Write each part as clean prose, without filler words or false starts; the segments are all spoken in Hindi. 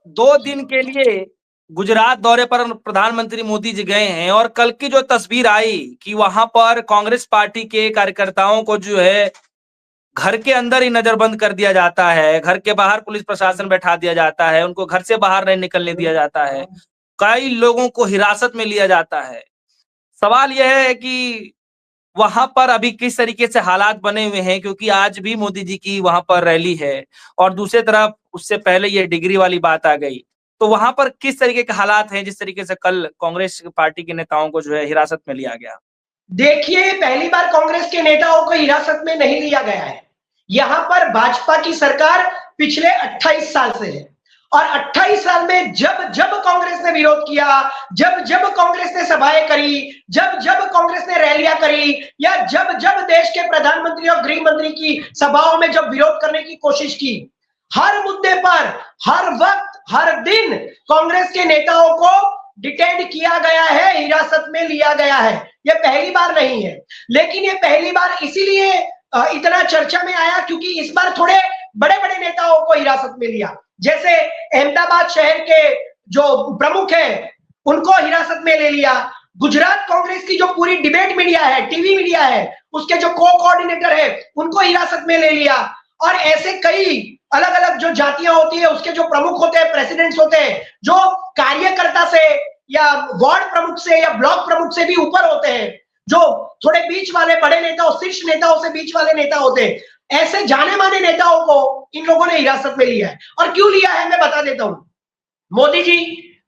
2 दिन के लिए गुजरात दौरे पर प्रधानमंत्री मोदी जी गए हैं और कल की जो तस्वीर आई कि वहां पर कांग्रेस पार्टी के कार्यकर्ताओं को जो है घर के अंदर ही नजरबंद कर दिया जाता है, घर के बाहर पुलिस प्रशासन बैठा दिया जाता है, उनको घर से बाहर नहीं निकलने दिया जाता है, कई लोगों को हिरासत में लिया जाता है। सवाल यह है कि वहां पर अभी किस तरीके से हालात बने हुए हैं, क्योंकि आज भी मोदी जी की वहां पर रैली है और दूसरी तरफ उससे पहले ये डिग्री वाली बात आ गई। तो वहां पर किस तरीके के हालात हैं जिस तरीके से कल कांग्रेस पार्टी के नेताओं को जो है हिरासत में लिया गया? देखिए, पहली बार कांग्रेस के नेताओं को हिरासत में नहीं लिया गया है। यहां पर भाजपा की सरकार पिछले 28 साल से है और 28 साल में जब जब कांग्रेस ने विरोध किया, जब जब कांग्रेस ने सभाएं करी, जब जब कांग्रेस ने रैलियां करी या जब जब देश के प्रधानमंत्री और गृह मंत्री की सभाओं में जब विरोध करने की कोशिश की, हर मुद्दे पर हर वक्त हर दिन कांग्रेस के नेताओं को डिटेन किया गया है, हिरासत में लिया गया है। ये पहली बार नहीं है, लेकिन ये पहली बार इसीलिए इतना चर्चा में आया क्योंकि इस बार थोड़े बड़े बड़े नेताओं को हिरासत में लिया। जैसे अहमदाबाद शहर के जो प्रमुख हैं उनको हिरासत में ले लिया। गुजरात कांग्रेस की जो पूरी डिबेट मीडिया है, टीवी मीडिया है, उसके जो को कोऑर्डिनेटर है उनको हिरासत में ले लिया। और ऐसे कई अलग अलग जो जातियां होती है उसके जो प्रमुख होते हैं, प्रेसिडेंट्स होते हैं, जो कार्यकर्ता से या वार्ड प्रमुख से या ब्लॉक प्रमुख से भी ऊपर होते हैं, जो थोड़े बीच वाले बड़े नेताओं, शीर्ष नेताओं से बीच वाले नेता होते हैं, ऐसे जाने माने नेताओं को इन लोगों ने हिरासत में लिया है। और क्यों लिया है मैं बता देता हूं। मोदी जी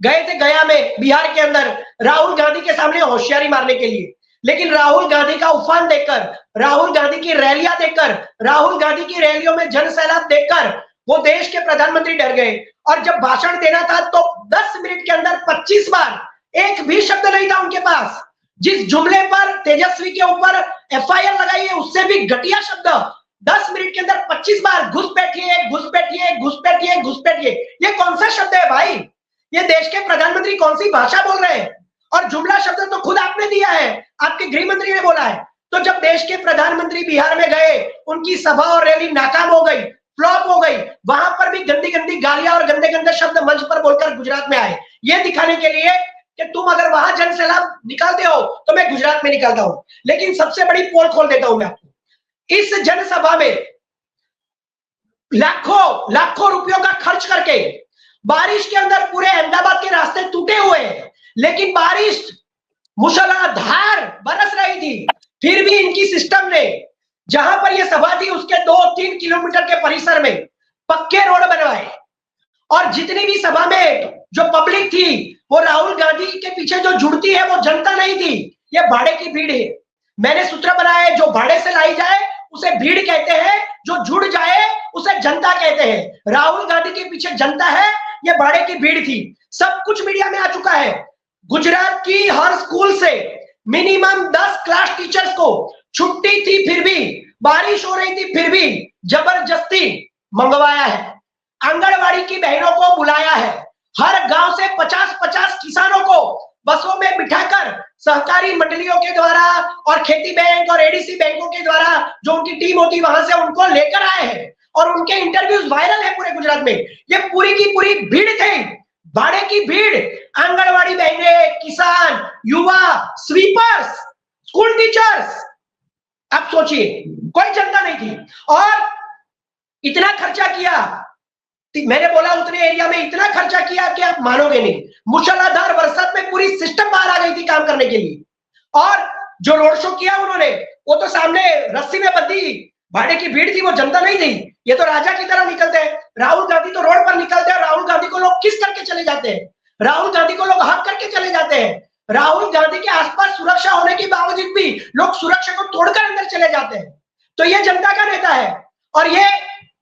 गए थे गया में, बिहार के अंदर, राहुल गांधी के सामने होशियारी मारने के लिए, लेकिन राहुल गांधी का उफान देखकर, राहुल गांधी की रैलियां देखकर, राहुल गांधी की रैलियों में जन सैलाब देखकर वो देश के प्रधानमंत्री डर गए और जब भाषण देना था तो 10 मिनट के अंदर 25 बार एक भी शब्द नहीं था उनके पास। जिस जुमले पर तेजस्वी के ऊपर एफआईआर लगाई है उससे भी घटिया शब्द 10 मिनट के अंदर 25 बार, घुसपैठिए घुसपैठिए घुसपैठिए घुसपैठिए। ये कौन सा शब्द है भाई? ये देश के प्रधानमंत्री कौन सी भाषा बोल रहे हैं? और जुमला शब्द तो खुद आपने दिया है, आपके गृह मंत्री ने बोला है। तो जब देश के प्रधानमंत्री बिहार में गए, उनकी सभा और रैली नाकाम हो गई, फ्लॉप हो गई, वहां पर भी गंदी गंदी गालियां और गंदे गंदे शब्द मंच पर बोलकर गुजरात में आए, ये दिखाने के लिए कि तुम अगर वहां जन सैलाब निकालते हो तो मैं गुजरात में निकालता हूं। लेकिन सबसे बड़ी पोल खोल देता हूं मैं आपको, इस जनसभा में लाखों लाखों रुपयों का खर्च करके, बारिश के अंदर पूरे अहमदाबाद के रास्ते टूटे हुए हैं, लेकिन बारिश मूसलाधार बरस रही थी, फिर भी इनकी सिस्टम ने जहां पर यह सभा थी उसके 2-3 किलोमीटर के परिसर में पक्के रोड बनवाए और जितनी भी सभा में जो पब्लिक थी वो राहुल गांधी के पीछे जो जुड़ती है वो जनता नहीं थी, ये भाड़े की भीड़ है। मैंने सूत्र बनाया है, जो भाड़े से लाई जाए उसे भीड़ कहते हैं, जो जुड़ जाए उसे जनता कहते हैं। राहुल गांधी के पीछे जनता है, ये भाड़े की भीड़ थी। सब कुछ मीडिया में आ चुका है। गुजरात की हर स्कूल से मिनिमम 10 क्लास टीचर्स को छुट्टी थी, फिर भी बारिश हो रही थी, फिर भी जबरदस्ती मंगवाया है। आंगनवाड़ी की बहनों को बुलाया है। हर गांव से 50-50 किसानों को बसों में बिठाकर सहकारी मंडलियों के द्वारा और खेती बैंक और एडीसी बैंकों के द्वारा जो उनकी टीम होती वहां से उनको लेकर आए हैं और उनके इंटरव्यूज वायरल है पूरे गुजरात में। ये पूरी की पूरी भीड़ थी, भाड़े की भीड़, आंगनवाड़ी बहनें, किसान, युवा, स्वीपर्स, स्कूल टीचर्स। अब सोचिए, कोई जनता नहीं थी और इतना खर्चा किया, मैंने बोला उतने एरिया में इतना खर्चा किया कि आप मानोगे नहीं। मूसलाधार बरसात में पूरी सिस्टम बाहर आ गई थी काम करने के लिए। और जो रोड शो किया उन्होंने, वो तो सामने रस्सी में बंधी भाड़े की भीड़ थी, वो जनता नहीं थी। ये तो राजा की तरह निकलते हैं। राहुल गांधी तो रोड पर निकलते हैं, राहुल गांधी को लोग किस करके चले जाते हैं, राहुल गांधी को लोग हक करके चले जाते हैं। राहुल गांधी के आसपास सुरक्षा होने के बावजूद भी लोग सुरक्षा को तोड़कर अंदर चले जाते हैं। तो ये जनता का नेता है। और ये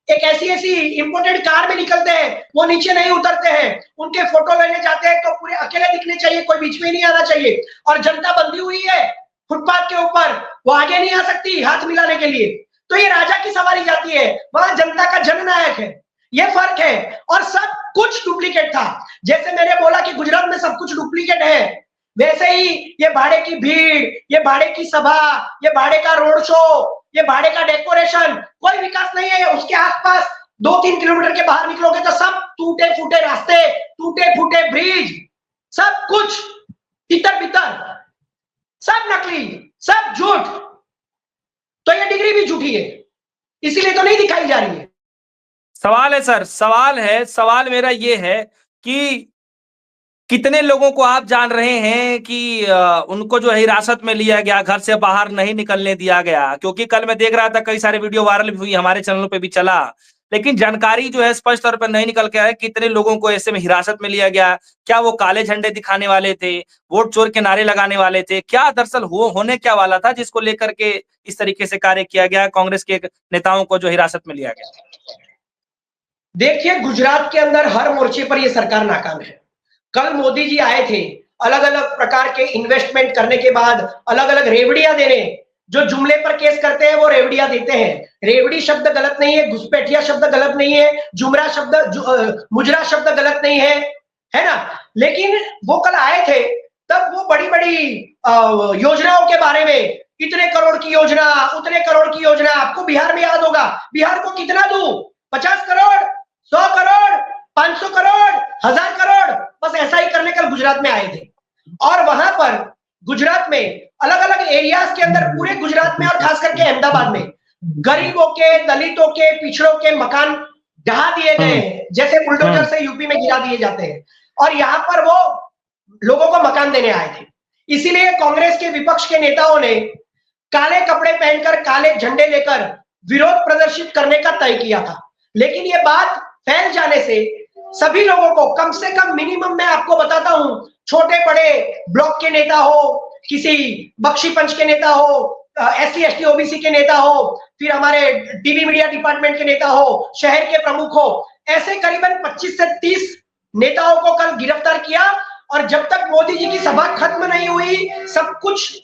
एक ऐसी इंपोर्टेड कार में निकलते हैं, वो नीचे नहीं उतरते हैं, उनके फोटो लेने जाते हैं तो पूरे अकेले दिखने चाहिए, कोई बीच में नहीं आना चाहिए। और जनता बंधी हुई है फुटपाथ के ऊपर, वो आगे नहीं आ सकती हाथ मिलाने के लिए। तो ये राजा की सवारी जाती है, वहां जनता का जननायक है। ये फर्क है। और सब कुछ डुप्लीकेट था। जैसे मैंने बोला कि गुजरात में सब कुछ डुप्लीकेट है, वैसे ही ये भाड़े की भीड़, ये भाड़े की सभा, ये भाड़े का रोड शो, ये भाड़े का डेकोरेशन, कोई विकास नहीं है। उसके आसपास 2-3 किलोमीटर के बाहर निकलोगे तो सब टूटे फूटे रास्ते, टूटे फूटे ब्रिज, सब कुछ तितर बितर, सब नकली, सब झूठ। तो ये डिग्री भी झूठी है, इसीलिए तो नहीं दिखाई जा रही है। सवाल है सर, सवाल मेरा ये है कि कितने लोगों को आप जान रहे हैं कि उनको जो है हिरासत में लिया गया, घर से बाहर नहीं निकलने दिया गया? क्योंकि कल मैं देख रहा था कई सारे वीडियो वायरल भी हुई, हमारे चैनलों पे भी चला, लेकिन जानकारी जो है स्पष्ट तौर पर नहीं निकल के आया कितने लोगों को ऐसे में हिरासत में लिया गया। क्या वो काले झंडे दिखाने वाले थे, वोट चोर के नारे लगाने वाले थे? क्या दरअसल होने क्या वाला था जिसको लेकर के इस तरीके से कार्य किया गया, कांग्रेस के नेताओं को जो हिरासत में लिया गया? देखिए, गुजरात के अंदर हर मोर्चे पर यह सरकार नाकाम है। कल मोदी जी आए थे, अलग अलग प्रकार के इन्वेस्टमेंट करने के बाद अलग अलग रेवड़ियां देने, जो जुमले पर केस करते हैं वो रेवड़ियां देते हैं। रेवड़ी शब्द गलत नहीं है, घुसपैठिया शब्द गलत नहीं है, मुजरा शब्द गलत नहीं है ना? लेकिन वो कल आए थे, तब वो बड़ी बड़ी योजनाओं के बारे में, इतने करोड़ की योजना, उतने करोड़ की योजना, आपको बिहार में याद होगा, बिहार को कितना दूं, 50 करोड़, 100 करोड़, 500 करोड़, 1000 करोड़, बस ऐसा ही करने कल गुजरात में आए थे। और वहां पर गुजरात में अलग अलग एरियाज के अंदर, पूरे गुजरात में और खास करके अहमदाबाद में गरीबों के, दलितों के, पिछड़ों के मकान ढहा दिए गए हैं, जैसे बुलडोजर से यूपी में गिरा दिए जाते हैं। और यहां पर वो लोगों को मकान देने आए थे। इसीलिए कांग्रेस के विपक्ष के नेताओं ने काले कपड़े पहनकर, काले झंडे लेकर विरोध प्रदर्शित करने का तय किया था। लेकिन ये बात फैल जाने से सभी लोगों को, कम से कम मिनिमम मैं आपको बताता हूं, छोटे बड़े ब्लॉक के नेता हो, किसी बख्शी पंच के नेता हो, SC ST OBC के नेता हो, फिर हमारे टीवी मीडिया डिपार्टमेंट के नेता हो, शहर के प्रमुख हो, ऐसे करीबन 25 से 30 नेताओं को कल गिरफ्तार किया। और जब तक मोदी जी की सभा खत्म नहीं हुई, सब कुछ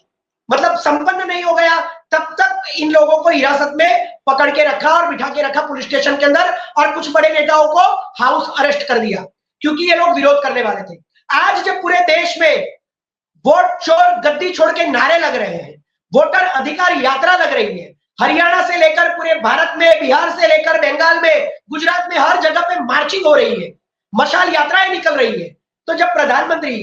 मतलब संपन्न नहीं हो गया, तब तक इन लोगों को हिरासत में पकड़ के रखा और बिठा के रखा पुलिस स्टेशन के अंदर, और कुछ बड़े नेताओं को हाउस अरेस्ट कर दिया, क्योंकि ये लोग विरोध करने वाले थे। आज जब पूरे देश में वोट चोर गद्दी छोड़ के नारे लग रहे हैं, वोटर अधिकार यात्रा लग रही है, हरियाणा से लेकर पूरे भारत में, बिहार से लेकर बंगाल में, गुजरात में हर जगह पे मार्चिंग हो रही है, मशाल यात्राएं निकल रही है, तो जब प्रधानमंत्री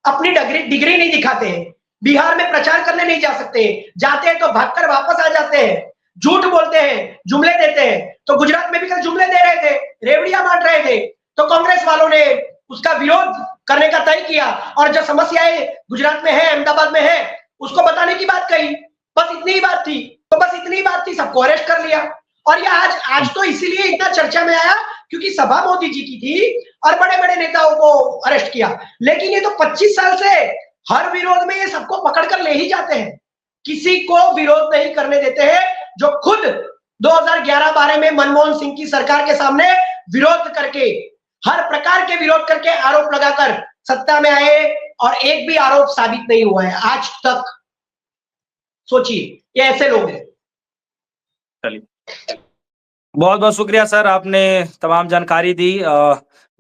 अपनी डिग्री नहीं दिखाते हैं, बिहार में प्रचार करने नहीं जा सकते, जाते हैं तो भागकर वापस आ जाते हैं, झूठ बोलते हैं, जुमले देते हैं, तो गुजरात में भी कल जुमले दे रहे थे, रेवड़ियां बांट रहे थे, तो कांग्रेस वालों ने उसका विरोध करने का तय किया। और जो समस्याएं गुजरात में है, अहमदाबाद में है, उसको बताने की बात कही, बस इतनी ही बात थी, तो बस इतनी ही बात थी, सबको अरेस्ट कर लिया। और ये आज तो इसीलिए इतना चर्चा में आया क्योंकि सभा मोदी जी की थी और बड़े बड़े नेताओं को अरेस्ट किया। लेकिन ये तो 25 साल से हर विरोध में ये सबको पकड़ कर ले ही जाते हैं, किसी को विरोध नहीं करने देते हैं। जो खुद 2011-12 में मनमोहन सिंह की सरकार के सामने विरोध करके, हर प्रकार के विरोध करके, आरोप लगाकर सत्ता में आए और एक भी आरोप साबित नहीं हुआ है आज तक। सोचिए, ये ऐसे लोग हैं। चलिए, बहुत बहुत शुक्रिया सर, आपने तमाम जानकारी दी।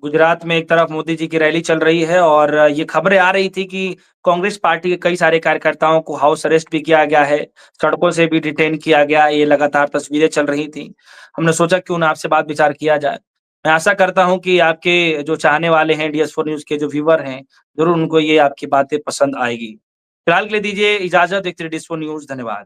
गुजरात में एक तरफ मोदी जी की रैली चल रही है और ये खबरें आ रही थी कि कांग्रेस पार्टी के कई सारे कार्यकर्ताओं को हाउस अरेस्ट भी किया गया है, सड़कों से भी डिटेन किया गया, ये लगातार तस्वीरें चल रही थी। हमने सोचा क्यों ना आपसे बात विचार किया जाए। मैं आशा करता हूं कि आपके जो चाहने वाले हैं, DS4 न्यूज के जो व्यूअर हैं, जरूर उनको ये आपकी बातें पसंद आएगी। फिलहाल के लिए दीजिए इजाजत। देखते रहिए DS4 न्यूज। धन्यवाद।